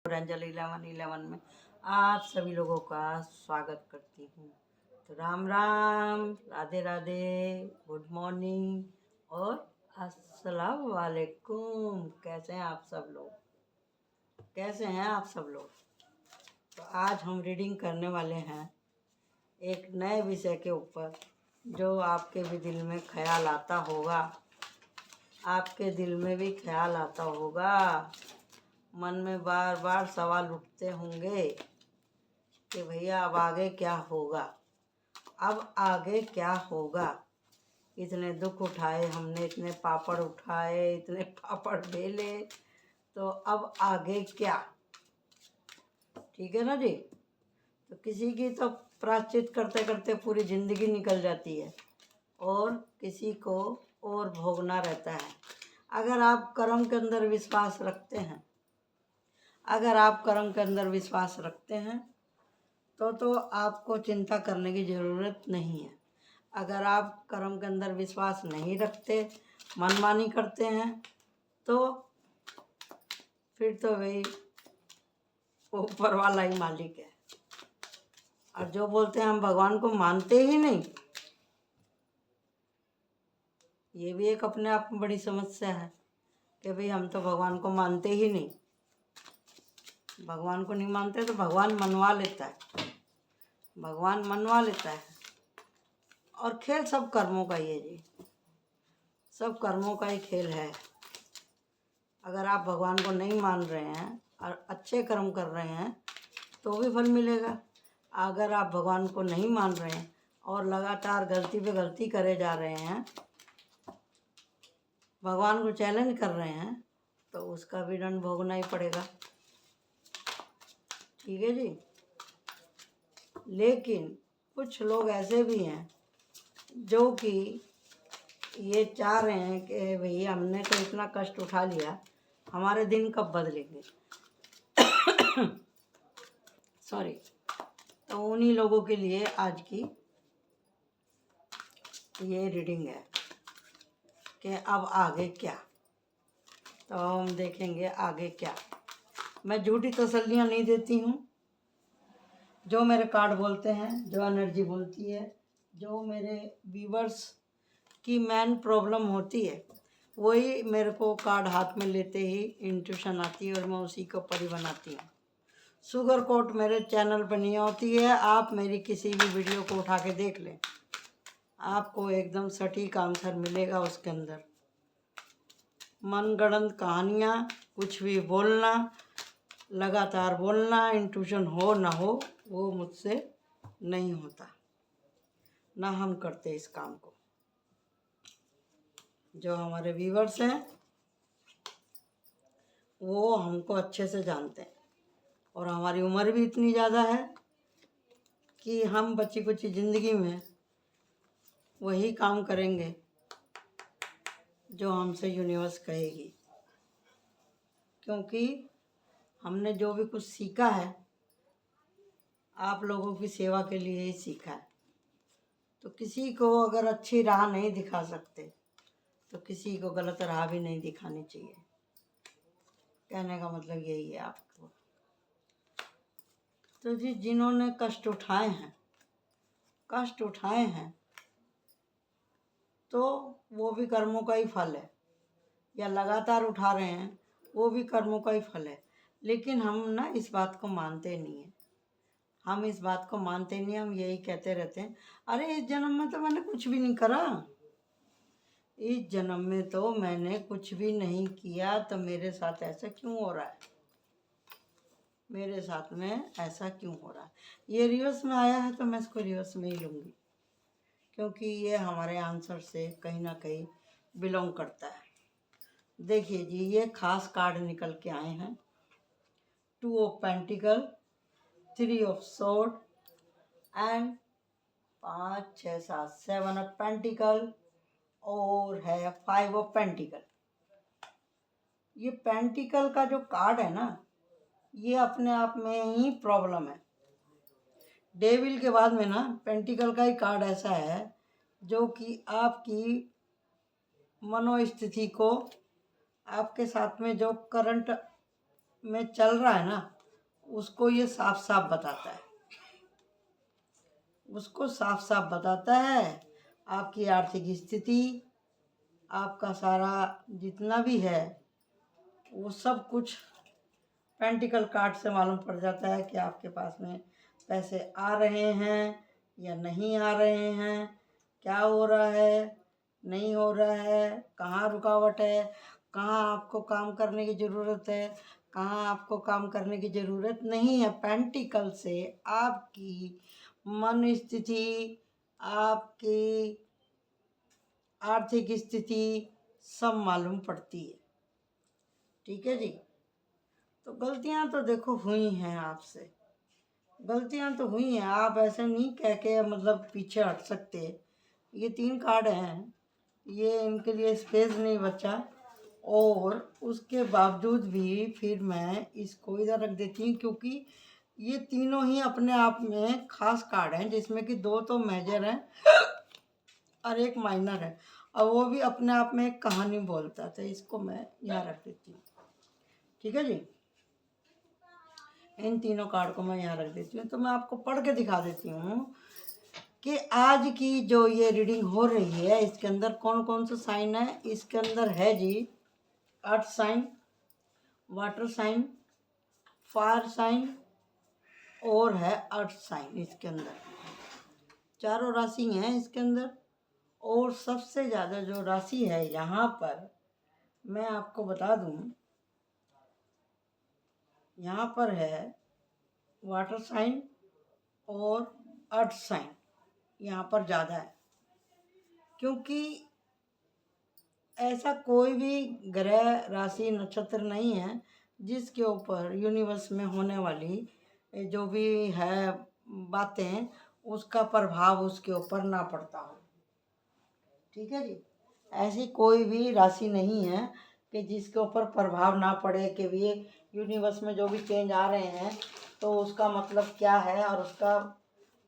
रंजल 1111 में आप सभी लोगों का स्वागत करती हूँ। तो राम राम, राधे राधे, गुड मॉर्निंग और अस्सलाम वालेकुम। कैसे हैं आप सब लोग? तो आज हम रीडिंग करने वाले हैं एक नए विषय के ऊपर, जो आपके भी दिल में ख्याल आता होगा, आपके दिल में भी ख्याल आता होगा, मन में बार बार सवाल उठते होंगे कि भैया अब आगे क्या होगा। इतने दुख उठाए हमने, इतने पापड़ उठाए, इतने पापड़ बेले, तो अब आगे क्या? ठीक है ना जी। तो किसी की तो प्रायश्चित करते करते पूरी ज़िंदगी निकल जाती है और किसी को और भोगना रहता है। अगर आप कर्म के अंदर विश्वास रखते हैं तो आपको चिंता करने की ज़रूरत नहीं है। अगर आप कर्म के अंदर विश्वास नहीं रखते, मनमानी करते हैं, तो फिर तो भाई ऊपर वाला ही मालिक है। और जो बोलते हैं हम भगवान को मानते ही नहीं, ये भी एक अपने आप में बड़ी समस्या है कि भाई हम तो भगवान को मानते ही नहीं। भगवान को नहीं मानते तो भगवान मनवा लेता है। और खेल सब कर्मों का ही है जी, सब कर्मों का ही खेल है। अगर आप भगवान को नहीं मान रहे हैं और अच्छे कर्म कर रहे हैं तो भी फल मिलेगा। अगर आप भगवान को नहीं मान रहे हैं और लगातार गलती पे गलती करे जा रहे हैं, भगवान को चैलेंज कर रहे हैं, तो उसका भी दंड भोगना ही पड़ेगा। ठीक है जी। लेकिन कुछ लोग ऐसे भी हैं जो कि ये चाह रहे हैं कि भैया हमने तो इतना कष्ट उठा लिया, हमारे दिन कब बदलेंगे। सॉरी। तो उन्हीं लोगों के लिए आज की ये रीडिंग है कि अब आगे क्या। तो हम देखेंगे आगे क्या। मैं झूठी तसल्लियाँ नहीं देती हूँ। जो मेरे कार्ड बोलते हैं, जो एनर्जी बोलती है, जो मेरे व्यूवर्स की मेन प्रॉब्लम होती है, वही मेरे को कार्ड हाथ में लेते ही इंट्यूशन आती है और मैं उसी को परी बनाती हूँ। शुगर कोट मेरे चैनल पर नहीं होती है। आप मेरी किसी भी वीडियो को उठा के देख लें, आपको एकदम सटीक आंसर मिलेगा। उसके अंदर मनगढ़ंत कहानियाँ, कुछ भी बोलना, लगातार बोलना, इंट्यूशन हो ना हो, वो मुझसे नहीं होता, ना हम करते इस काम को। जो हमारे व्यूवर्स हैं वो हमको अच्छे से जानते हैं और हमारी उम्र भी इतनी ज़्यादा है कि हम बची कुची ज़िंदगी में वही काम करेंगे जो हमसे यूनिवर्स कहेगी। क्योंकि हमने जो भी कुछ सीखा है, आप लोगों की सेवा के लिए ही सीखा है। तो किसी को अगर अच्छी राह नहीं दिखा सकते तो किसी को गलत राह भी नहीं दिखानी चाहिए। कहने का मतलब यही है आपको। तो जी, जिन्होंने कष्ट उठाए हैं तो वो भी कर्मों का ही फल है, या लगातार उठा रहे हैं वो भी कर्मों का ही फल है। लेकिन हम ना इस बात को मानते नहीं हैं। हम यही कहते रहते हैं, अरे इस जन्म में तो मैंने कुछ भी नहीं करा, इस जन्म में तो मैंने कुछ भी नहीं किया, तो मेरे साथ ऐसा क्यों हो रहा है, ये रिवर्स में आया है तो मैं इसको रिवर्स में ही लूँगी, क्योंकि ये हमारे आंसर से कहीं ना कहीं बिलोंग करता है। देखिए जी, ये खास कार्ड निकल के आए हैं। 2 of pentacle, 3 of sword and 5 6 7 7 of pentacle और है 5 ऑफ पेंटिकल। ये पेंटिकल का जो कार्ड है ना, ये अपने आप में ही प्रॉब्लम है। डेविल के बाद में ना पेंटिकल का ही कार्ड ऐसा है जो कि आपकी मनोस्थिति को, आपके साथ में जो करंट में चल रहा है ना, उसको ये साफ साफ बताता है, उसको साफ साफ बताता है आपकी आर्थिक स्थिति, आपका सारा जितना भी है वो सब कुछ पेंटिकल कार्ड से मालूम पड़ जाता है कि आपके पास में पैसे आ रहे हैं या नहीं आ रहे हैं, क्या हो रहा है, नहीं हो रहा है, कहाँ रुकावट है, कहाँ आपको काम करने की ज़रूरत है, कहाँ आपको काम करने की ज़रूरत नहीं है। पेंटिकल से आपकी मन स्थिति, आपकी आर्थिक स्थिति सब मालूम पड़ती है। ठीक है जी। तो गलतियां तो देखो हुई हैं आपसे, गलतियां तो हुई हैं, आप ऐसे नहीं कह के मतलब पीछे हट सकते। ये 3 कार्ड हैं, ये इनके लिए स्पेस नहीं बचा, और उसके बावजूद भी फिर मैं इसको इधर रख देती हूँ, क्योंकि ये तीनों ही अपने आप में खास कार्ड हैं, जिसमें कि 2 तो मेजर हैं और 1 माइनर है, और वो भी अपने आप में एक कहानी बोलता है। तो इसको मैं यहाँ रख देती हूँ। ठीक है जी। इन तीनों कार्ड को मैं यहाँ रख देती हूँ। तो मैं आपको पढ़ के दिखा देती हूँ कि आज की जो ये रीडिंग हो रही है इसके अंदर कौन कौन सा साइन है। इसके अंदर है जी earth sign, water sign, fire sign और है अर्थ साइन। इसके अंदर चारों राशि हैं इसके अंदर। और सबसे ज़्यादा जो राशि है यहाँ पर मैं आपको बता दूँ, यहाँ पर है वाटर साइन और अर्थ साइन, यहाँ पर ज़्यादा है, क्योंकि ऐसा कोई भी ग्रह राशि नक्षत्र नहीं है जिसके ऊपर यूनिवर्स में होने वाली जो भी है बातें उसका प्रभाव उसके ऊपर ना पड़ता हो। ठीक है जी। ऐसी कोई भी राशि नहीं है कि जिसके ऊपर प्रभाव ना पड़े कि भी यूनिवर्स में जो भी चेंज आ रहे हैं तो उसका मतलब क्या है और उसका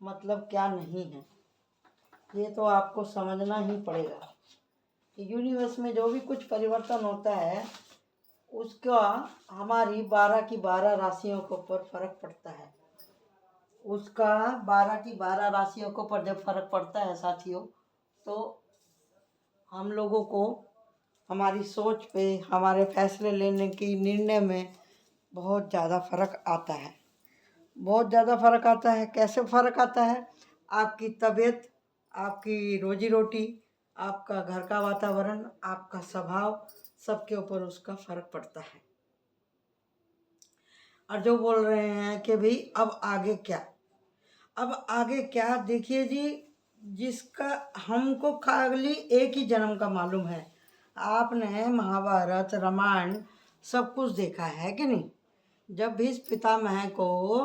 मतलब क्या नहीं है। ये तो आपको समझना ही पड़ेगा कि यूनिवर्स में जो भी कुछ परिवर्तन होता है उसका हमारी 12 की 12 राशियों के ऊपर फर्क पड़ता है। उसका 12 की 12 राशियों के ऊपर जब फर्क पड़ता है साथियों, तो हम लोगों को हमारी सोच पे, हमारे फैसले लेने की निर्णय में बहुत ज़्यादा फर्क आता है। बहुत ज़्यादा फर्क आता है। कैसे फर्क आता है? आपकी तबीयत, आपकी रोजी रोटी, आपका घर का वातावरण, आपका स्वभाव, सबके ऊपर उसका फर्क पड़ता है। और जो बोल रहे हैं कि भाई अब आगे क्या, अब आगे क्या, देखिए जी, जिसका हमको खाली एक ही जन्म का मालूम है। आपने महाभारत, रामायण सब कुछ देखा है कि नहीं? जब भीष्म पितामह को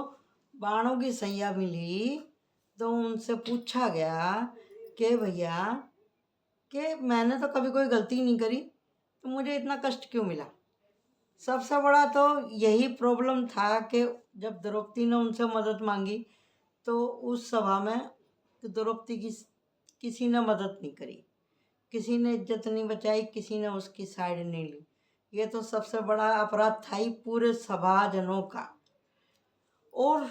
बाणों की सैया मिली तो उनसे पूछा गया कि भैया कि मैंने तो कभी कोई गलती नहीं करी, तो मुझे इतना कष्ट क्यों मिला? सबसे बड़ा तो यही प्रॉब्लम था कि जब द्रौपदी ने उनसे मदद मांगी तो उस सभा में द्रौपदी की किसी ने मदद नहीं करी, किसी ने इज्जत नहीं बचाई, किसी ने उसकी साइड नहीं ली। ये तो सबसे बड़ा अपराध था ही पूरे सभाजनों का। और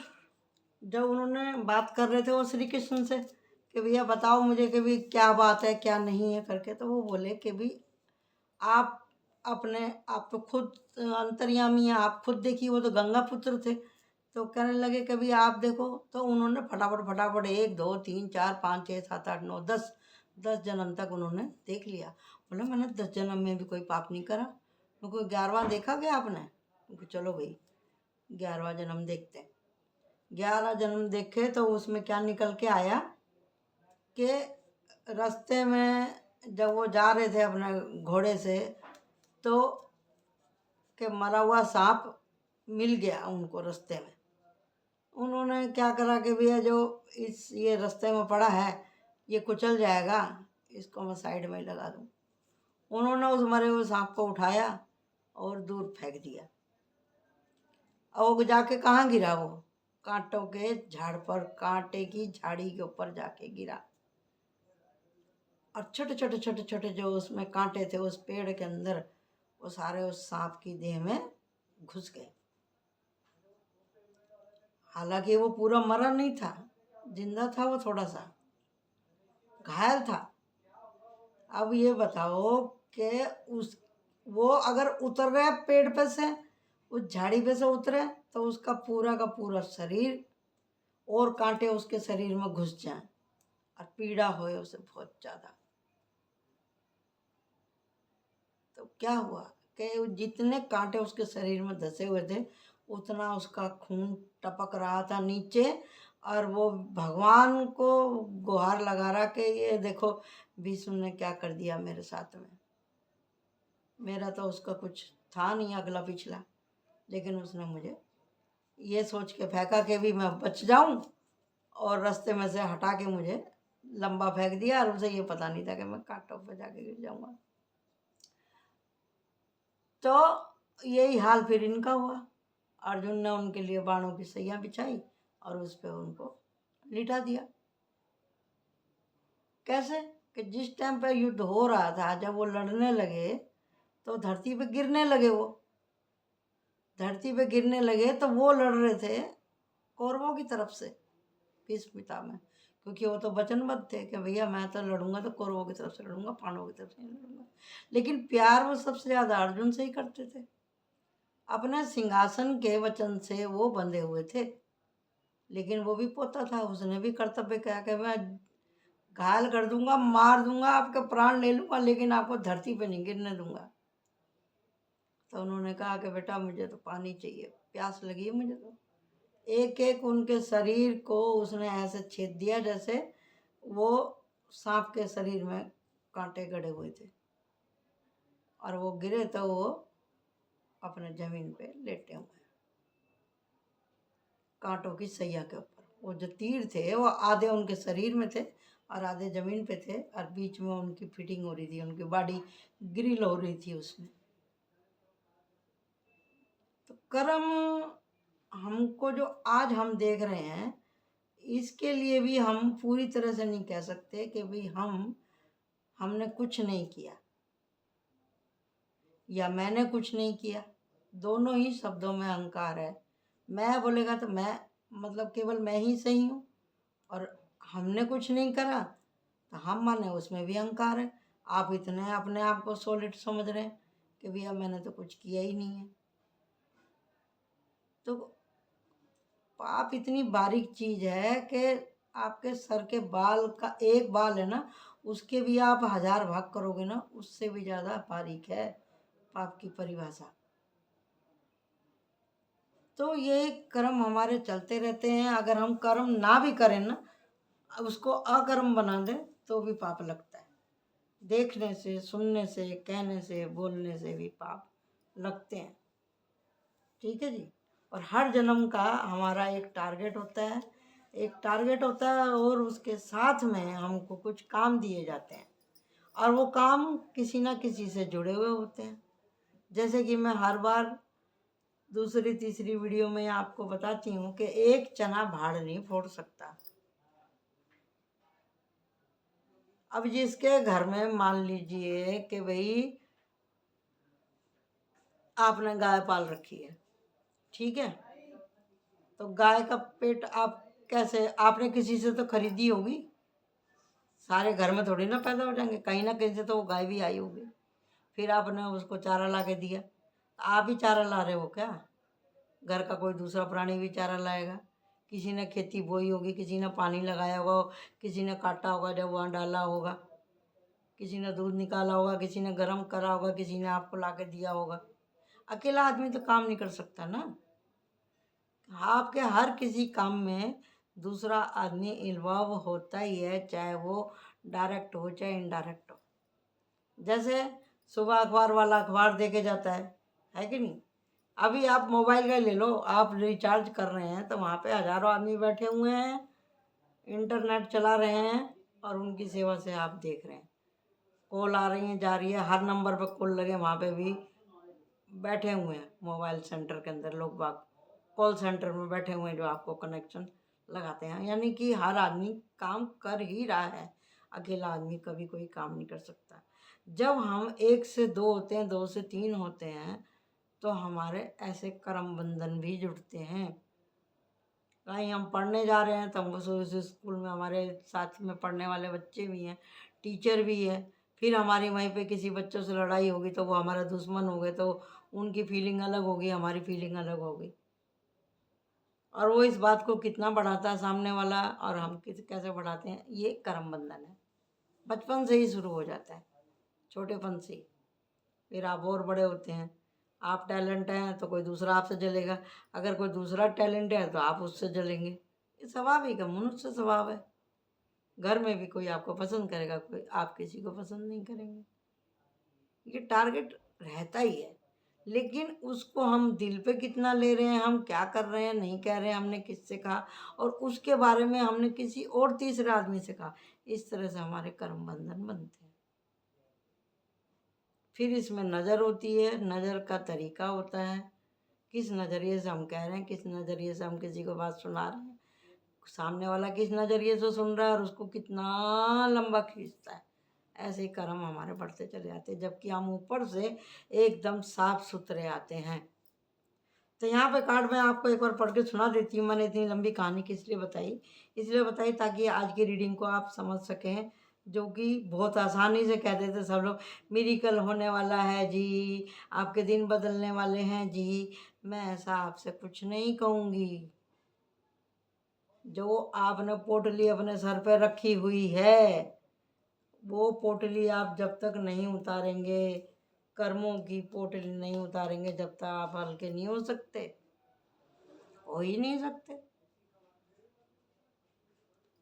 जब उन्होंने बात कर रहे थे वो श्री कृष्ण से कि भैया बताओ मुझे कि भी क्या बात है क्या नहीं है करके, तो वो बोले कि भी आप आप तो खुद अंतर्यामी हैं, आप खुद देखिए, वो तो गंगा पुत्र थे। तो कहने लगे कभी आप देखो। तो उन्होंने फटाफट फटाफट 1 2 3 4 5 6 7 8 9 10 जन्म तक उन्होंने देख लिया। बोले मैंने 10 जन्म में भी कोई पाप नहीं करा। तो कोई 11वां देखा गया आपने? क्योंकि चलो भाई 11वां जन्म देखते हैं। 11 जन्म देखे तो उसमें क्या निकल के आया कि रास्ते में जब वो जा रहे थे अपने घोड़े से तो कि मरा हुआ सांप मिल गया उनको रास्ते में। उन्होंने क्या करा कि भैया जो ये रास्ते में पड़ा है ये कुचल जाएगा, इसको मैं साइड में लगा दूं। उन्होंने उस मरे हुए सांप को उठाया और दूर फेंक दिया। और वो जाके कहाँ गिरा? वो कांटों के झाड़ पर, कांटे की झाड़ी के ऊपर जाके गिरा। और छोटे छोटे छोटे छोटे जो उसमें कांटे थे उस पेड़ के अंदर वो सारे उस सांप की देह में घुस गए। हालांकि वो पूरा मरा नहीं था, जिंदा था, वो थोड़ा सा घायल था। अब ये बताओ कि उस वो अगर उतर रहा है पेड़ पे से, उस झाड़ी पे से उतरे, तो उसका पूरा का पूरा शरीर और कांटे उसके शरीर में घुस जाएं और पीड़ा होए उसे बहुत ज़्यादा। तो क्या हुआ कि जितने कांटे उसके शरीर में धंसे हुए थे, उतना उसका खून टपक रहा था नीचे, और वो भगवान को गुहार लगा रहा कि ये देखो विष्णु ने क्या कर दिया मेरे साथ में। मेरा तो उसका कुछ था नहीं अगला पिछला, लेकिन उसने मुझे ये सोच के फेंका कि भी मैं बच जाऊं, और रास्ते में से हटा के मुझे लंबा फेंक दिया, और उसे ये पता नहीं था कि मैं कांटों पर जाके गिर जाऊंगा। तो यही हाल फिर इनका हुआ। अर्जुन ने उनके लिए बाणों की सैया बिछाई और उस पर उनको लिटा दिया। कैसे कि जिस टाइम पर युद्ध हो रहा था, जब वो लड़ने लगे तो धरती पे गिरने लगे। वो धरती पे गिरने लगे तो वो लड़ रहे थे कौरवों की तरफ से भीष्म पितामह, क्योंकि वो तो वचनबद्ध थे कि भैया मैं तो लड़ूंगा तो कौरवों की तरफ से लड़ूंगा, पांडवों की तरफ से नहीं लड़ूंगा। लेकिन प्यार वो सबसे ज्यादा अर्जुन से ही करते थे। अपने सिंहासन के वचन से वो बंधे हुए थे, लेकिन वो भी पोता था, उसने भी कर्तव्य कहा कि मैं घायल कर दूंगा, मार दूंगा, आपके प्राण ले लूंगा, लेकिन आपको धरती पे नहीं गिरने दूंगा। तो उन्होंने कहा कि बेटा मुझे तो पानी चाहिए, प्यास लगी है मुझे। तो एक एक उनके शरीर को उसने ऐसे छेद दिया जैसे वो सांप के शरीर में कांटे गड़े हुए थे, और वो गिरे तो वो अपने जमीन पे लेटे हुए कांटों की सैया के ऊपर। वो जो तीर थे वो आधे उनके शरीर में थे और आधे जमीन पे थे, और बीच में उनकी फिटिंग हो रही थी, उनकी बॉडी ग्रिल हो रही थी उसमें। तो कर्म हमको जो आज हम देख रहे हैं, इसके लिए भी हम पूरी तरह से नहीं कह सकते कि भाई हमने कुछ नहीं किया या मैंने कुछ नहीं किया। दोनों ही शब्दों में अहंकार है। मैं बोलेगा तो मैं, मतलब केवल मैं ही सही हूँ, और हमने कुछ नहीं करा तो हम माने उसमें भी अहंकार है। आप इतने अपने आप को सॉलिड समझ रहे हैं कि भैया मैंने तो कुछ किया ही नहीं है। तो पाप इतनी बारीक चीज है कि आपके सर के बाल का एक बाल है ना, उसके भी आप 1000 भाग करोगे ना, उससे भी ज्यादा बारीक है पाप की परिभाषा। तो ये कर्म हमारे चलते रहते हैं। अगर हम कर्म ना भी करें ना, उसको अकर्म बना दें, तो भी पाप लगता है। देखने से, सुनने से, कहने से, बोलने से भी पाप लगते हैं। ठीक है जी। और हर जन्म का हमारा एक टारगेट होता है, और उसके साथ में हमको कुछ काम दिए जाते हैं, और वो काम किसी ना किसी से जुड़े हुए होते हैं। जैसे कि मैं हर बार दूसरी तीसरी वीडियो में आपको बताती हूँ कि एक चना भाड़ नहीं फोड़ सकता। अब जिसके घर में मान लीजिए कि भाई आपने गाय पाल रखी है, ठीक है, तो गाय का पेट आप कैसे, आपने किसी से तो खरीदी होगी, सारे घर में थोड़ी ना पैदा हो जाएंगे, कहीं ना कहीं से तो वो गाय भी आई होगी। फिर आपने उसको चारा ला के दिया, आप ही चारा ला रहे हो क्या? घर का कोई दूसरा प्राणी भी चारा लाएगा। किसी ने खेती बोई होगी, किसी ने पानी लगाया होगा, किसी ने काटा होगा जब वहाँ डाला होगा, किसी ने दूध निकाला होगा, किसी ने गर्म करा होगा, किसी ने आपको ला के दिया होगा। अकेला आदमी तो काम नहीं कर सकता ना। आपके हर किसी काम में दूसरा आदमी इन्वॉल्व होता ही है, चाहे वो डायरेक्ट हो चाहे इनडायरेक्ट हो। जैसे सुबह अखबार वाला अखबार दे के जाता है कि नहीं? अभी आप मोबाइल का ले लो, आप रिचार्ज कर रहे हैं तो वहाँ पे हजारों आदमी बैठे हुए हैं, इंटरनेट चला रहे हैं, और उनकी सेवा से आप देख रहे हैं। कॉल आ रही है, जा रही है, हर नंबर पर कॉल लगे, वहाँ पे भी बैठे हुए हैं मोबाइल सेंटर के अंदर लोग बाग, कॉल सेंटर में बैठे हुए हैं जो आपको कनेक्शन लगाते हैं। यानी कि हर आदमी काम कर ही रहा है, अकेला आदमी कभी कोई काम नहीं कर सकता। जब हम 1 से 2 होते हैं, 2 से 3 होते हैं, तो हमारे ऐसे कर्म बंधन भी जुड़ते हैं। कहीं हम पढ़ने जा रहे हैं तो हमको उस स्कूल में हमारे साथ में पढ़ने वाले बच्चे भी हैं, टीचर भी है, फिर हमारी वहीं पे किसी बच्चों से लड़ाई होगी तो वो हमारा दुश्मन हो गए, तो उनकी फीलिंग अलग होगी, हमारी फीलिंग अलग होगी। और वो इस बात को कितना बढ़ाता है सामने वाला और हम कैसे बढ़ाते हैं, ये कर्म बंधन है। बचपन से ही शुरू हो जाता है, छोटेपन से ही। फिर आप और बड़े होते हैं, आप टैलेंट हैं तो कोई दूसरा आपसे जलेगा, अगर कोई दूसरा टैलेंट है तो आप उससे जलेंगे। ये स्वाभाविक है, मनुष्य स्वभाव है। घर में भी कोई आपको पसंद करेगा, कोई आप किसी को पसंद नहीं करेंगे। ये टारगेट रहता ही है, लेकिन उसको हम दिल पे कितना ले रहे हैं, हम क्या कर रहे हैं, नहीं कह रहे हैं, हमने किससे कहा और उसके बारे में हमने किसी और तीसरे आदमी से कहा, इस तरह से हमारे कर्म बंधन बनते हैं। फिर इसमें नज़र होती है, नज़र का तरीका होता है, किस नज़रिए से हम कह रहे हैं, किस नज़रिए से हम किसी को बात सुना रहे हैं, सामने वाला किस नज़रिए से सुन रहा है और उसको कितना लंबा खींचता है। ऐसे ही कर्म हमारे बढ़ते चले जाते हैं, जबकि हम ऊपर से एकदम साफ सुथरे आते हैं। तो यहाँ पे कार्ड में आपको एक बार पढ़ के सुना देती हूँ। मैंने इतनी लंबी कहानी किस लिए बताई, इसलिए बताई ताकि आज की रीडिंग को आप समझ सकें, जो कि बहुत आसानी से कह देते सब लोग, मिरेकल होने वाला है जी, आपके दिन बदलने वाले हैं जी। मैं ऐसा आपसे कुछ नहीं कहूँगी। जो आपने पोटली अपने सर पे रखी हुई है, वो पोटली आप जब तक नहीं उतारेंगे, कर्मों की पोटली नहीं उतारेंगे, जब तक आप हल्के नहीं हो सकते, हो ही नहीं सकते।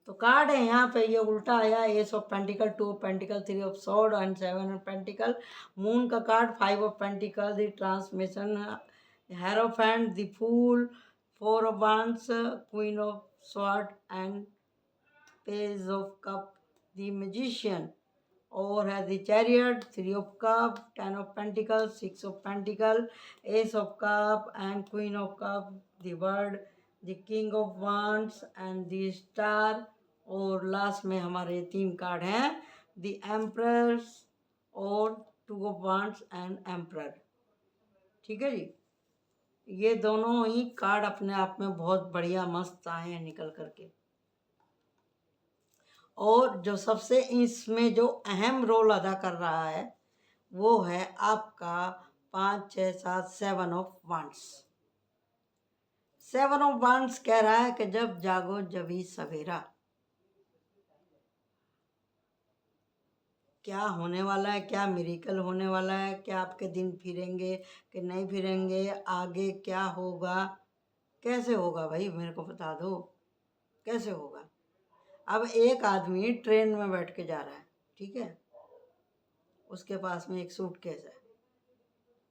तो कार्ड है यहाँ पे, ये उल्टा आया, ace of pentacle, two of pentacle, three of sword and seven of pentacle. Moon का card, five of pentacle, the transmission, hierophant, the fool, four of wands, queen of sword and page of cup, the magician. और है the chariot, three of cup, ten of pentacle, six of pentacle, ace of cup and queen of cup, the bird, the king of wands and the star. और last में हमारे तीन card हैं, the emperors और two of wands and emperor. ठीक है जी, ये दोनों ही कार्ड अपने आप में बहुत बढ़िया मस्त आए हैं निकल करके। और जो सबसे इसमें जो अहम रोल अदा कर रहा है वो है आपका 5, 6, 7 7 ऑफ वांड्स। 7 ऑफ वांड्स कह रहा है कि जब जागो जभी सवेरा। क्या होने वाला है, क्या मिरेकल होने वाला है, क्या आपके दिन फिरेंगे कि नहीं फिरेंगे, आगे क्या होगा, कैसे होगा भाई मेरे को बता दो, कैसे होगा। अब एक आदमी ट्रेन में बैठ के जा रहा है, ठीक है, उसके पास में एक सूटकेस है।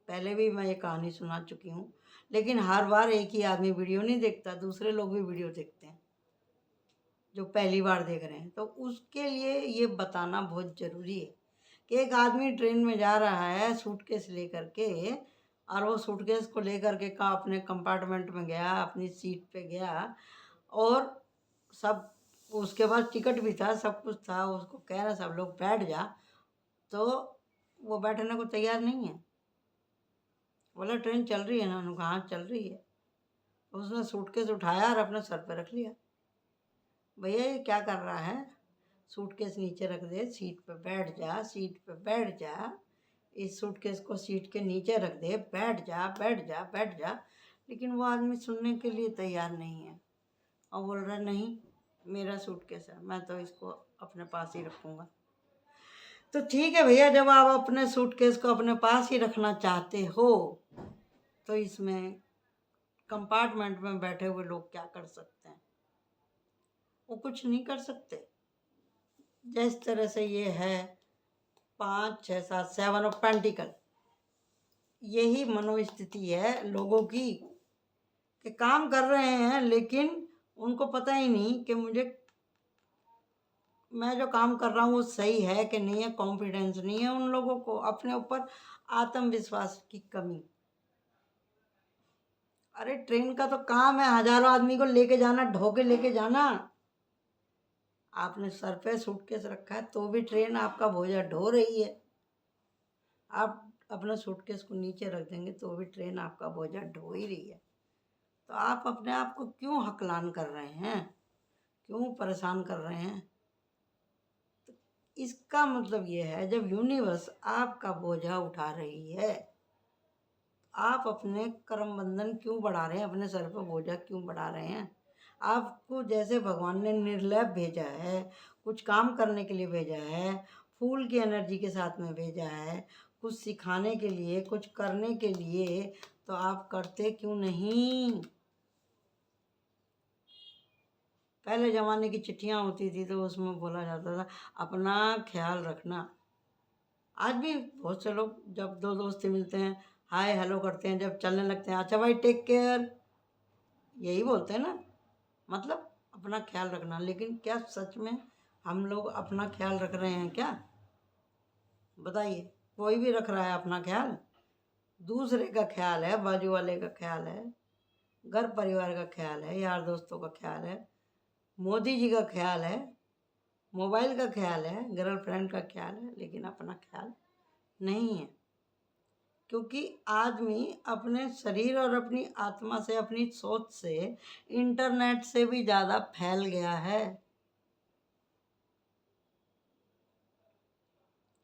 पहले भी मैं ये कहानी सुना चुकी हूँ, लेकिन हर बार एक ही आदमी वीडियो नहीं देखता, दूसरे लोग भी वीडियो देखते हैं जो पहली बार देख रहे हैं। तो उसके लिए ये बताना बहुत ज़रूरी है कि एक आदमी ट्रेन में जा रहा है सूटकेस लेकर के, और वो सूटकेस को लेकर के का अपने कंपार्टमेंट में गया, अपनी सीट पे गया, और सब उसके पास टिकट भी था, सब कुछ था, उसको कह रहा सब लोग बैठ जा, तो वो बैठने को तैयार नहीं है। बोला ट्रेन चल रही है ना, उन्होंने कहा हाँ चल रही है। उसने सूटकेस उठाया और अपने सर पे रख लिया। भैया ये क्या कर रहा है, सूटकेस नीचे रख दे, सीट पे बैठ जा, सीट पे बैठ जा, इस सूटकेस को सीट के नीचे रख दे, बैठ जा बैठ जा बैठ जा। लेकिन वो आदमी सुनने के लिए तैयार नहीं है और बोल रहा नहीं मेरा सूटकेस है, मैं तो इसको अपने पास ही रखूँगा। तो ठीक है भैया, जब आप अपने सूटकेस को अपने पास ही रखना चाहते हो तो इसमें कंपार्टमेंट में बैठे हुए लोग क्या कर सकते हैं, वो कुछ नहीं कर सकते। जिस तरह से ये है 5, 6, 7 7 ऑफ पेंटिकल, यही मनोस्थिति है लोगों की कि काम कर रहे हैं लेकिन उनको पता ही नहीं कि मैं जो काम कर रहा हूँ वो सही है कि नहीं है। कॉन्फिडेंस नहीं है उन लोगों को, अपने ऊपर आत्मविश्वास की कमी। अरे ट्रेन का तो काम है हजारों आदमी को लेके जाना, ढो के लेके जाना। आपने सर पे सूटकेस रखा है तो भी ट्रेन आपका बोझा ढो रही है। आप अपना सूटकेस को नीचे रख देंगे तो भी ट्रेन आपका बोझा ढो ही रही है। तो आप अपने आप को क्यों हकलान कर रहे हैं, क्यों परेशान कर रहे हैं? तो इसका मतलब ये है, जब यूनिवर्स आपका बोझा उठा रही है, आप अपने कर्म बंधन क्यों बढ़ा रहे हैं, अपने सर पर बोझा क्यों बढ़ा रहे हैं? आपको जैसे भगवान ने निर्लैप भेजा है, कुछ काम करने के लिए भेजा है, फूल की एनर्जी के साथ में भेजा है, कुछ सिखाने के लिए, कुछ करने के लिए, तो आप करते क्यों नहीं? पहले ज़माने की चिट्ठियाँ होती थी तो उसमें बोला जाता था अपना ख्याल रखना। आज भी बहुत से लोग जब दो दोस्त मिलते हैं, हाय हेलो करते हैं, जब चलने लगते हैं, अच्छा भाई टेक केयर, यही बोलते हैं ना, मतलब अपना ख्याल रखना। लेकिन क्या सच में हम लोग अपना ख्याल रख रहे हैं क्या? बताइए, कोई भी रख रहा है अपना ख्याल? दूसरे का ख्याल है, बाजू वाले का ख्याल है, घर परिवार का ख्याल है, यार दोस्तों का ख्याल है, मोदी जी का ख्याल है, मोबाइल का ख्याल है, गर्लफ्रेंड का ख्याल है, लेकिन अपना ख्याल नहीं है। क्योंकि आदमी अपने शरीर और अपनी आत्मा से, अपनी सोच से, इंटरनेट से भी ज़्यादा फैल गया है।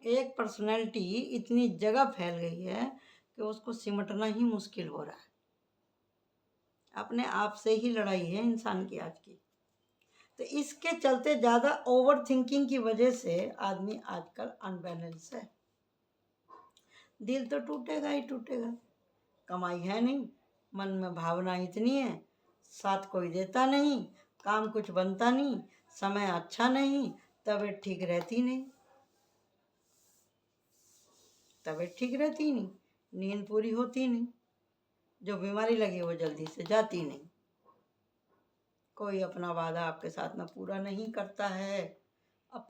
एक पर्सनैलिटी इतनी जगह फैल गई है कि उसको सिमटना ही मुश्किल हो रहा है। अपने आप से ही लड़ाई है इंसान की आज की। तो इसके चलते ज़्यादा ओवर थिंकिंग की वजह से आदमी आजकल अनबैलेंस है। दिल तो टूटेगा ही टूटेगा, कमाई है नहीं, मन में भावना इतनी है, साथ कोई देता नहीं, काम कुछ बनता नहीं, समय अच्छा नहीं, तबीयत ठीक रहती नहीं, तबीयत ठीक रहती नहीं, नींद पूरी होती नहीं, जो बीमारी लगी वो जल्दी से जाती नहीं, कोई अपना वादा आपके साथ में पूरा नहीं करता है। अब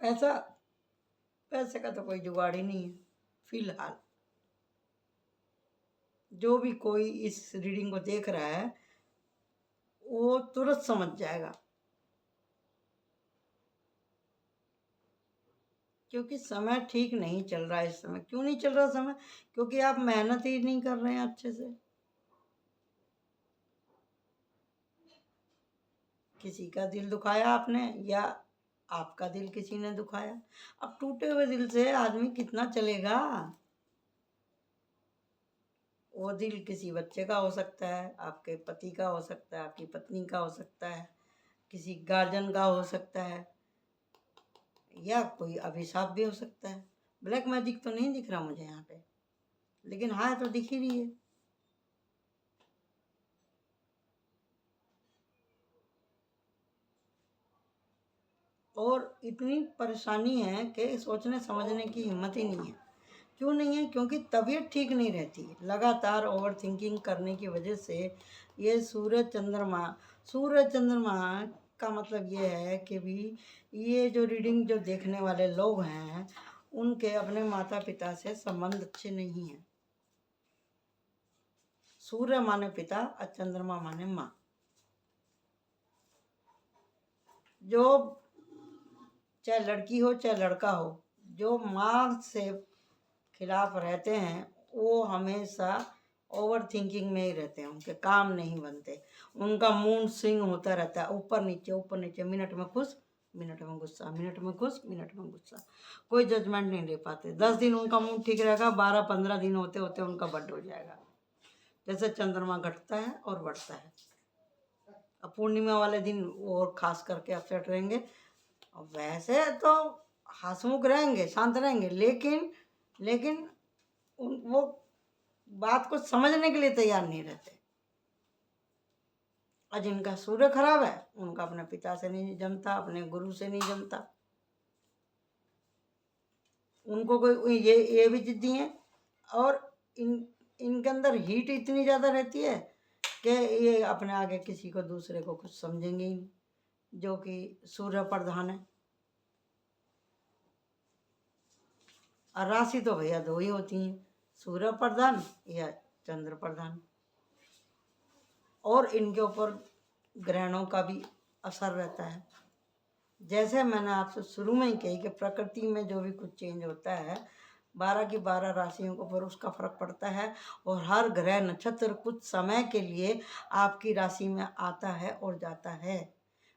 पैसे का तो कोई जुगाड़ ही नहीं है फिलहाल। जो भी कोई इस रीडिंग को देख रहा है वो तुरंत समझ जाएगा, क्योंकि समय ठीक नहीं चल रहा है इस समय। क्यों नहीं चल रहा समय? क्योंकि आप मेहनत ही नहीं कर रहे हैं अच्छे से। किसी का दिल दुखाया आपने, या आपका दिल किसी ने दुखाया। अब टूटे हुए दिल से आदमी कितना चलेगा? वो दिल किसी बच्चे का हो सकता है, आपके पति का हो सकता है, आपकी पत्नी का हो सकता है, किसी गार्जियन का हो सकता है, या कोई अभिशाप भी हो सकता है। ब्लैक मैजिक तो नहीं दिख रहा मुझे यहाँ पे, लेकिन हाँ तो दिख ही रही है। और इतनी परेशानी है कि सोचने समझने की हिम्मत ही नहीं है। क्यों नहीं है? क्योंकि तबीयत ठीक नहीं रहती। लगातार ओवर थिंकिंग करने की वजह से ये सूरज चंद्रमा का मतलब ये है कि भी ये जो रीडिंग जो देखने वाले लोग हैं उनके अपने माता पिता से संबंध अच्छे नहीं हैं। सूर्य माने पिता और चंद्रमा माने माँ। जो चाहे लड़की हो चाहे लड़का हो, जो माँ से खिलाफ रहते हैं वो हमेशा ओवर थिंकिंग में ही रहते हैं। उनके काम नहीं बनते, उनका मूड स्विंग होता रहता है, ऊपर नीचे, मिनट में खुश, मिनट में गुस्सा, मिनट में खुश, मिनट में गुस्सा। कोई जजमेंट नहीं ले पाते। 10 दिन उनका मूड ठीक रहेगा, 12-15 दिन होते होते उनका बंद हो जाएगा। जैसे चंद्रमा घटता है और बढ़ता है। अब पूर्णिमा वाले दिन और खास करके अपसेट रहेंगे। वैसे तो हंसमुख रहेंगे, शांत रहेंगे, लेकिन वो बात को समझने के लिए तैयार नहीं रहते। और जिनका सूर्य खराब है उनका अपने पिता से नहीं जमता, अपने गुरु से नहीं जमता। उनको कोई ये भी जिद्दी हैं। और इनके अंदर हीट इतनी ज़्यादा रहती है कि ये अपने आगे किसी को दूसरे को कुछ समझेंगे ही नहीं, जो कि सूर्य प्रधान है। और राशि तो भैया 2 ही होती हैं, सूर्य प्रधान या चंद्र प्रधान। और इनके ऊपर ग्रहणों का भी असर रहता है। जैसे मैंने आपसे शुरू में ही कही कि प्रकृति में जो भी कुछ चेंज होता है, 12 की 12 राशियों को पर उसका फर्क पड़ता है। और हर ग्रह नक्षत्र कुछ समय के लिए आपकी राशि में आता है और जाता है।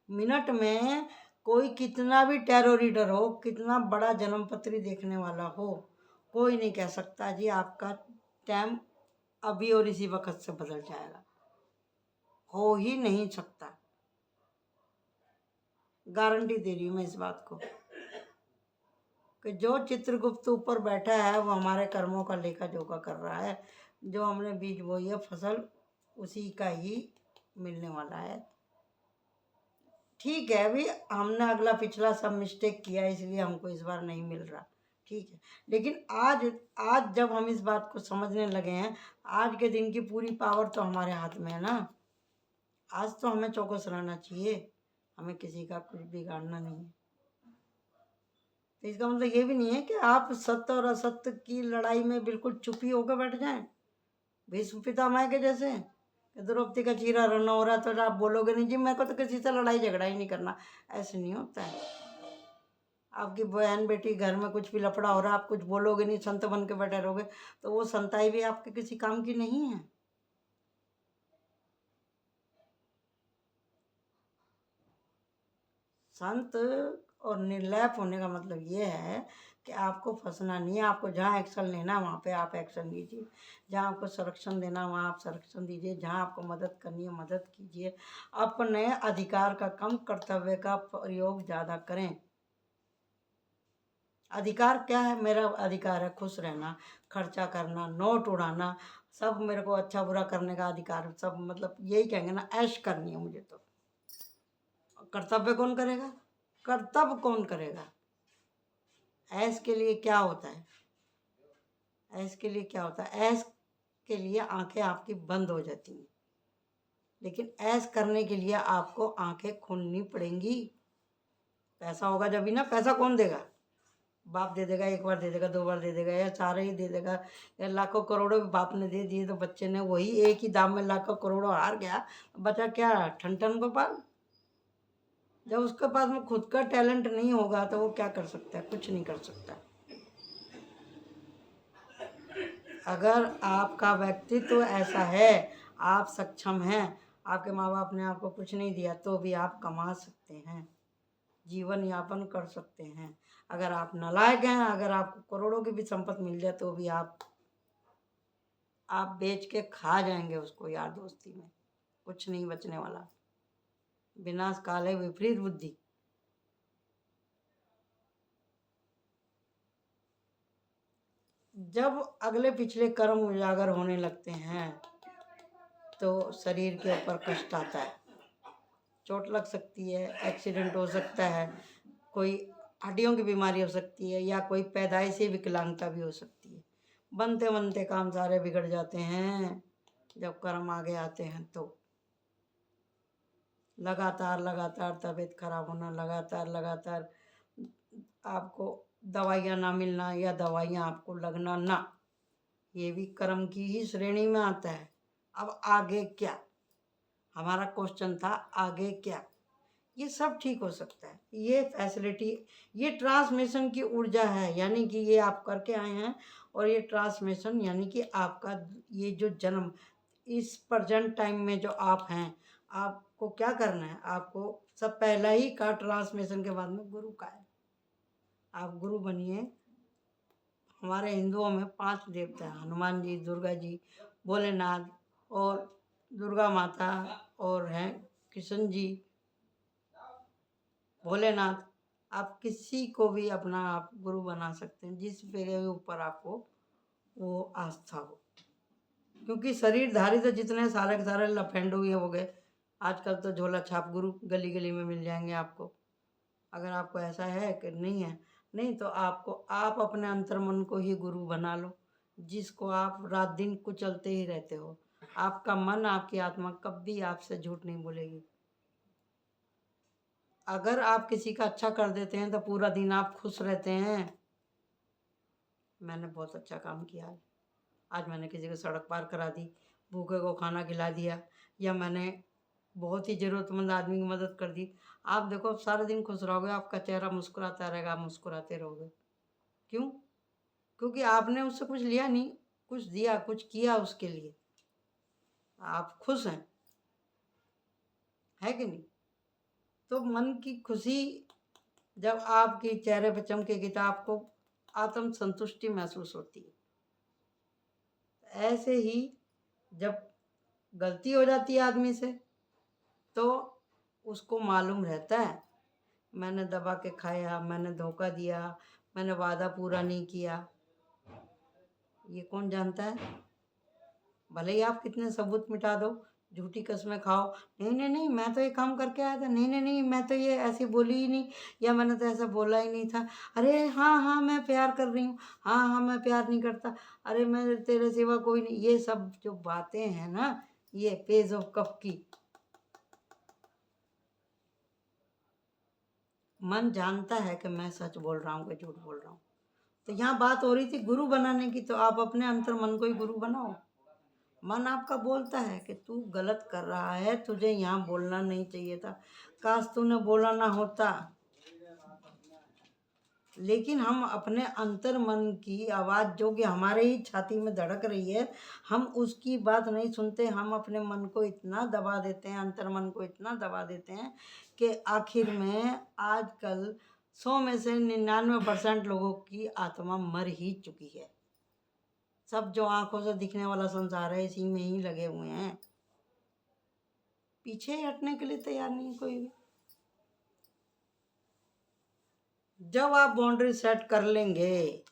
मिनट में कोई कितना भी टैरो रीडर हो, कितना बड़ा जन्मपत्री देखने वाला हो, कोई नहीं कह सकता जी आपका टाइम अभी और इसी वक्त से बदल जाएगा। हो ही नहीं सकता। गारंटी दे रही हूँ मैं इस बात को कि जो चित्रगुप्त ऊपर बैठा है वो हमारे कर्मों का लेखा जोखा कर रहा है। जो हमने बीज बोई है फसल उसी का ही मिलने वाला है। ठीक है, अभी हमने अगला पिछला सब मिस्टेक किया इसलिए हमको इस बार नहीं मिल रहा, ठीक है। लेकिन आज आज जब हम इस बात को समझने लगे हैं, आज के दिन की पूरी पावर तो हमारे हाथ में है ना। आज तो हमें चौकस रहना चाहिए, हमें किसी का कुछ बिगाड़ना नहीं है। तो इसका मतलब ये भी नहीं है कि आप सत्य और असत्य की लड़ाई में बिल्कुल चुपी होकर बैठ जाएं, भीष्म पितामह के जैसे। द्रौपदी का चीरा रन हो रहा तो आप बोलोगे नहीं जी मेरे को तो किसी से लड़ाई झगड़ा ही नहीं करना। ऐसे नहीं होता है। आपकी बहन बेटी घर में कुछ भी लफड़ा हो रहा, आप कुछ बोलोगे नहीं, संत बन के बैठे रहोगे, तो वो संताई भी आपके किसी काम की नहीं है। संत और निर्लैप होने का मतलब ये है कि आपको फंसना नहीं है। आपको जहाँ एक्शन लेना है वहाँ पे आप एक्शन लीजिए, जहाँ आपको संरक्षण देना है वहाँ आप संरक्षण दीजिए, जहाँ आपको मदद करनी है मदद कीजिए। अपने अधिकार का कम, कर्तव्य का प्रयोग ज़्यादा करें। अधिकार क्या है? मेरा अधिकार है खुश रहना, खर्चा करना, नोट उड़ाना, सब मेरे को अच्छा बुरा करने का अधिकार, सब मतलब यही कहेंगे ना, ऐश करनी है मुझे। तो कर्तव्य कौन करेगा? कर्तव्य कौन करेगा? ऐश के लिए क्या होता है? ऐश के लिए क्या होता है? ऐश के लिए आंखें आपकी बंद हो जाती हैं, लेकिन ऐश करने के लिए आपको आंखें खोलनी पड़ेंगी। पैसा होगा जब भी ना। पैसा कौन देगा? बाप दे देगा, एक बार दे देगा, 2 बार दे देगा, या सारे ही दे देगा, या लाखों करोड़ों भी बाप ने दे दिए तो बच्चे ने वही एक ही दाम में लाखों करोड़ों हार गया, बचा क्या? ठन ठन गोपाल। जब उसके पास में खुद का टैलेंट नहीं होगा तो वो क्या कर सकता है? कुछ नहीं कर सकता। अगर आपका व्यक्तित्व ऐसा है, आप सक्षम हैं, आपके माँ बाप ने आपको कुछ नहीं दिया तो भी आप कमा सकते हैं, जीवन यापन कर सकते हैं। अगर आप नालायक हैं, अगर आपको करोड़ों की भी संपत्ति मिल जाए तो भी आप बेच के खा जाएंगे उसको यार दोस्ती में, कुछ नहीं बचने वाला। विनाश काल है विपरीत बुद्धि। जब अगले पिछले कर्म उजागर होने लगते हैं तो शरीर के ऊपर कष्ट आता है, चोट लग सकती है, एक्सीडेंट हो सकता है, कोई हड्डियों की बीमारी हो सकती है, या कोई पैदाइशी विकलांगता भी हो सकती है। बनते बनते काम सारे बिगड़ जाते हैं जब कर्म आगे आते हैं। तो लगातार लगातार तबीयत खराब होना, लगातार लगातार आपको दवाइयाँ ना मिलना, या दवाइयाँ आपको लगना ना, ये भी कर्म की ही श्रेणी में आता है। अब आगे क्या? हमारा क्वेश्चन था आगे क्या? ये सब ठीक हो सकता है। ये फैसिलिटी, ये ट्रांसमिशन की ऊर्जा है, यानी कि ये आप करके आए हैं, और ये ट्रांसमिशन यानी कि आपका ये जो जन्म इस प्रेजेंट टाइम में जो आप हैं, आपको क्या करना है? आपको सब पहला ही का ट्रांसमिशन के बाद में गुरु का है। आप गुरु बनिए। हमारे हिंदुओं में 5 देवता हैं, हनुमान जी, दुर्गा जी, भोलेनाथ और दुर्गा माता, और हैं कृष्ण जी, भोलेनाथ। आप किसी को भी अपना आप गुरु बना सकते हैं, जिस के ऊपर आपको वो आस्था हो। क्योंकि शरीरधारी तो जितने सारे के सारे लफेंडू हुए हो गए। आजकल तो झोला छाप गुरु गली गली में मिल जाएंगे आपको। अगर आपको ऐसा है कि नहीं है, नहीं तो आप अपने अंतर्मन को ही गुरु बना लो, जिसको आप रात दिन कुचलते ही रहते हो। आपका मन, आपकी आत्मा कभी आपसे झूठ नहीं बोलेगी। अगर आप किसी का अच्छा कर देते हैं तो पूरा दिन आप खुश रहते हैं। मैंने बहुत अच्छा काम किया आज मैंने किसी को सड़क पार करा दी, भूखे को खाना खिला दिया, या मैंने बहुत ही ज़रूरतमंद आदमी की मदद कर दी। आप देखो सारा दिन खुश रहोगे, आपका चेहरा मुस्कुराता रहेगा, आप मुस्कुराते रहोगे। क्यों? क्योंकि आपने उससे कुछ लिया नहीं, कुछ दिया, कुछ किया उसके लिए, आप खुश हैं, है कि नहीं? तो मन की खुशी जब आपके चेहरे पर चमकेगी तो आपको आत्म संतुष्टि महसूस होती है। ऐसे ही जब गलती हो जाती है आदमी से तो उसको मालूम रहता है मैंने दबा के खाया, मैंने धोखा दिया, मैंने वादा पूरा नहीं किया। ये कौन जानता है? भले ही आप कितने सबूत मिटा दो, झूठी कस्में खाओ, नहीं नहीं नहीं मैं तो ये काम करके आया था, नहीं नहीं नहीं मैं तो ये ऐसी बोली ही नहीं, या मैंने तो ऐसा बोला ही नहीं था, अरे हाँ हाँ मैं प्यार कर रही हूँ, हाँ हाँ मैं प्यार नहीं करता, अरे मैं तेरे सिवा कोई नहीं, ये सब जो बातें हैं ना, ये पेज ऑफ कफ की। मन जानता है कि मैं सच बोल रहा हूँ कि झूठ बोल रहा हूँ। तो यहाँ बात हो रही थी गुरु बनाने की, तो आप अपने अंतर मन को ही गुरु बनाओ। मन आपका बोलता है कि तू गलत कर रहा है, तुझे यहाँ बोलना नहीं चाहिए था, काश तूने बोला ना होता। लेकिन हम अपने अंतर मन की आवाज़ जो कि हमारे ही छाती में धड़क रही है, हम उसकी बात नहीं सुनते। हम अपने मन को इतना दबा देते हैं, अंतर मन को इतना दबा देते हैं कि आखिर में आजकल 100 में से 99% लोगों की आत्मा मर ही चुकी है। सब जो आंखों से दिखने वाला संसार है इसी में ही लगे हुए हैं, पीछे हटने के लिए तैयार नहीं कोई भी। जब आप बाउंड्री सेट कर लेंगे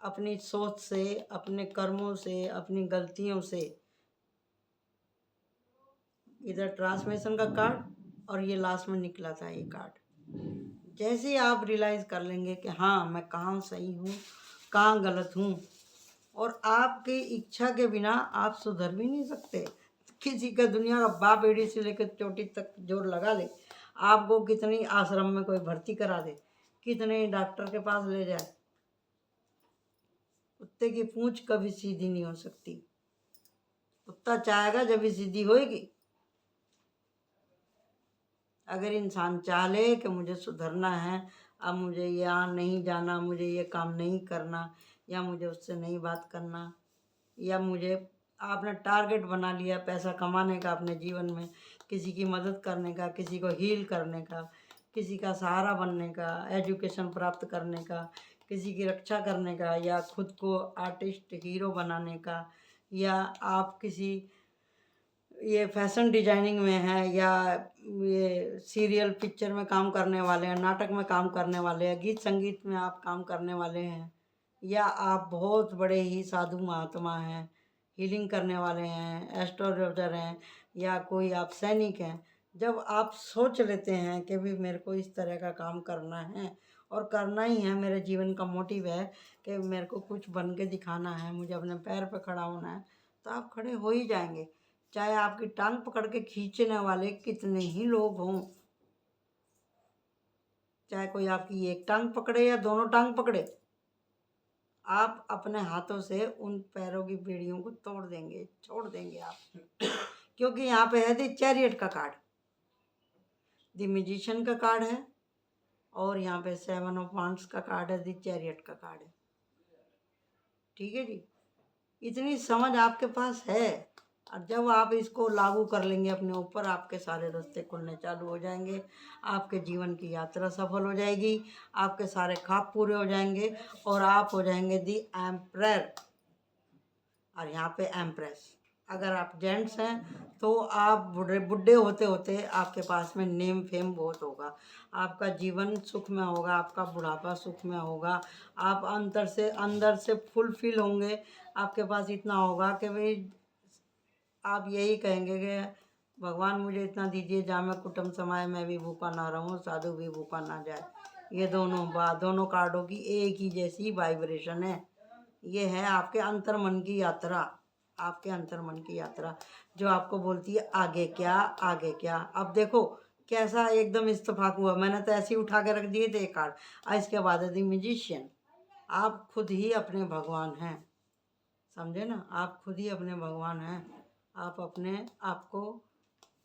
अपनी सोच से, अपने कर्मों से, अपनी गलतियों से, इधर ट्रांसमिशन का कार्ड और ये लास्ट में निकला था ये कार्ड, जैसे ही आप रियलाइज़ कर लेंगे कि हाँ मैं कहाँ सही हूँ कहाँ गलत हूँ, और आपकी इच्छा के बिना आप सुधर भी नहीं सकते। किसी का दुनिया का बाप एड़ी से लेकर चोटी तक जोर लगा ले, आपको कितनी आश्रम में कोई भर्ती करा दे, कितने डॉक्टर के पास ले जाए, कुत्ते की पूंछ कभी सीधी नहीं हो सकती। कुत्ता चाहेगा जब भी सीधी होएगी। अगर इंसान चाह ले कि मुझे सुधरना है, अब मुझे यहाँ नहीं जाना, मुझे ये काम नहीं करना, या मुझे उससे नहीं बात करना, या मुझे आपने टारगेट बना लिया पैसा कमाने का अपने जीवन में, किसी की मदद करने का, किसी को हील करने का, किसी का सहारा बनने का, एजुकेशन प्राप्त करने का, किसी की रक्षा करने का, या खुद को आर्टिस्ट हीरो बनाने का, या आप किसी ये फैशन डिजाइनिंग में है, या ये सीरियल पिक्चर में काम करने वाले हैं, नाटक में काम करने वाले हैं, गीत संगीत में आप काम करने वाले हैं, या आप बहुत बड़े ही साधु महात्मा हैं, हीलिंग करने वाले हैं, एस्ट्रोलॉजर हैं, या कोई आप सैनिक हैं। जब आप सोच लेते हैं कि भी मेरे को इस तरह का काम करना है और करना ही है, मेरे जीवन का मोटिव है कि मेरे को कुछ बन के दिखाना है, मुझे अपने पैर पर खड़ा होना है, तो आप खड़े हो ही जाएंगे। चाहे आपकी टांग पकड़ के खींचने वाले कितने ही लोग हों, चाहे कोई आपकी एक टांग पकड़े या दोनों टांग पकड़े, आप अपने हाथों से उन पैरों की बेड़ियों को तोड़ देंगे, छोड़ देंगे आप। क्योंकि यहाँ पे है द चैरियट का कार्ड, द मैजिशियन का कार्ड है, और यहाँ पे 7 ऑफ वांड्स का कार्ड है, द चैरियट का कार्ड है। ठीक है जी, इतनी समझ आपके पास है, और जब आप इसको लागू कर लेंगे अपने ऊपर, आपके सारे रास्ते खुलने चालू हो जाएंगे, आपके जीवन की यात्रा सफल हो जाएगी, आपके सारे ख्वाब पूरे हो जाएंगे, और आप हो जाएंगे दी एम्परर, और यहाँ पे एम्प्रेस। अगर आप जेंट्स हैं तो आप बुढ़े बुढ़े होते होते आपके पास में नेम फेम बहुत होगा, आपका जीवन सुख में होगा, आपका बुढ़ापा सुख में होगा, आप अंदर से फुलफिल होंगे, आपके पास इतना होगा कि भाई आप यही कहेंगे कि भगवान मुझे इतना दीजिए जहाँ मैं कुटुंब समाए, मैं भी भूखा ना रहूँ, साधु भी भूखा ना जाए। ये दोनों कार्डों की एक ही जैसी वाइब्रेशन है। ये है आपके अंतर मन की यात्रा, आपके अंतर मन की यात्रा जो आपको बोलती है आगे क्या, आगे क्या। अब देखो कैसा एकदम इत्तेफाक हुआ, मैंने तो ऐसे ही उठा के रख दिए थे कार्ड। और इसके बाद है द मैजिशियन। आप खुद ही अपने भगवान हैं, समझे ना, आप खुद ही अपने भगवान हैं। आप अपने आप को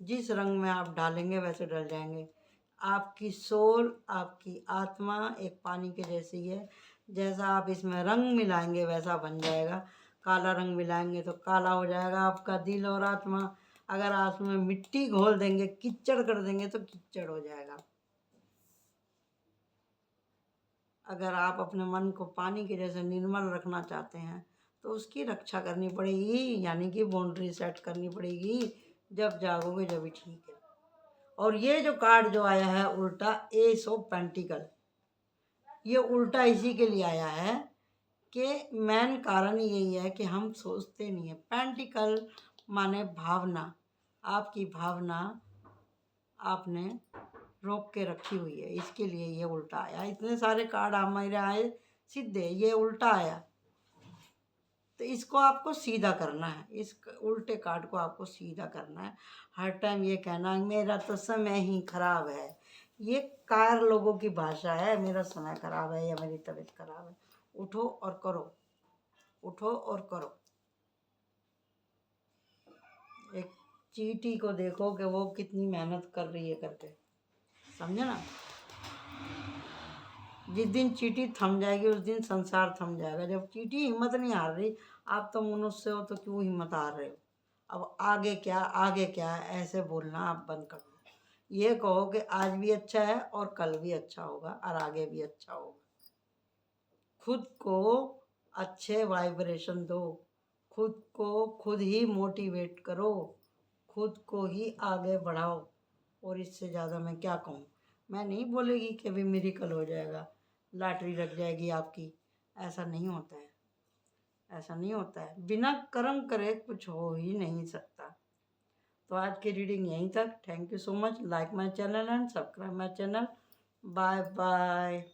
जिस रंग में आप डालेंगे वैसे डल जाएंगे। आपकी सोल, आपकी आत्मा एक पानी के जैसी है, जैसा आप इसमें रंग मिलाएंगे वैसा बन जाएगा। काला रंग मिलाएंगे तो काला हो जाएगा आपका दिल और आत्मा। अगर आप उसमें मिट्टी घोल देंगे, कीचड़ कर देंगे तो कीचड़ हो जाएगा। अगर आप अपने मन को पानी के जैसे निर्मल रखना चाहते हैं तो उसकी रक्षा करनी पड़ेगी, यानी कि बाउंड्री सेट करनी पड़ेगी। जब जागोगे जब भी ठीक है। और ये जो कार्ड जो आया है उल्टा, एस ऑफ पेंटिकल, ये उल्टा इसी के लिए आया है कि मेन कारण यही है कि हम सोचते नहीं है। पेंटिकल माने भावना, आपकी भावना आपने रोक के रखी हुई है, इसके लिए ये उल्टा आया। इतने सारे कार्ड हमारे आए सीधे, ये उल्टा आया तो इसको आपको सीधा करना है। इस उल्टे कार्ड को आपको सीधा करना है। हर टाइम ये कहना है मेरा तो समय ही खराब है, ये कार लोगों की भाषा है। मेरा समय खराब है या मेरी तबीयत खराब है। उठो और करो, उठो और करो। एक चींटी को देखो कि वो कितनी मेहनत कर रही है करके, समझे ना। जिस दिन चींटी थम जाएगी उस दिन संसार थम जाएगा। जब चींटी हिम्मत नहीं हार रही, आप तो मनुष्य हो तो क्यों हिम्मत हार रहे हो। अब आगे क्या, आगे क्या, ऐसे बोलना आप बंद कर दो। ये कहो कि आज भी अच्छा है और कल भी अच्छा होगा और आगे भी अच्छा होगा। खुद को अच्छे वाइब्रेशन दो, खुद को खुद ही मोटिवेट करो, खुद को ही आगे बढ़ाओ। और इससे ज़्यादा मैं क्या कहूँ। मैं नहीं बोलेगी कि अभी मिरेकल हो जाएगा, लॉटरी लग जाएगी आपकी। ऐसा नहीं होता है, ऐसा नहीं होता है। बिना कर्म करे कुछ हो ही नहीं सकता। तो आज की रीडिंग यहीं तक। Thank you so much. Like my channel and subscribe my channel. Bye bye.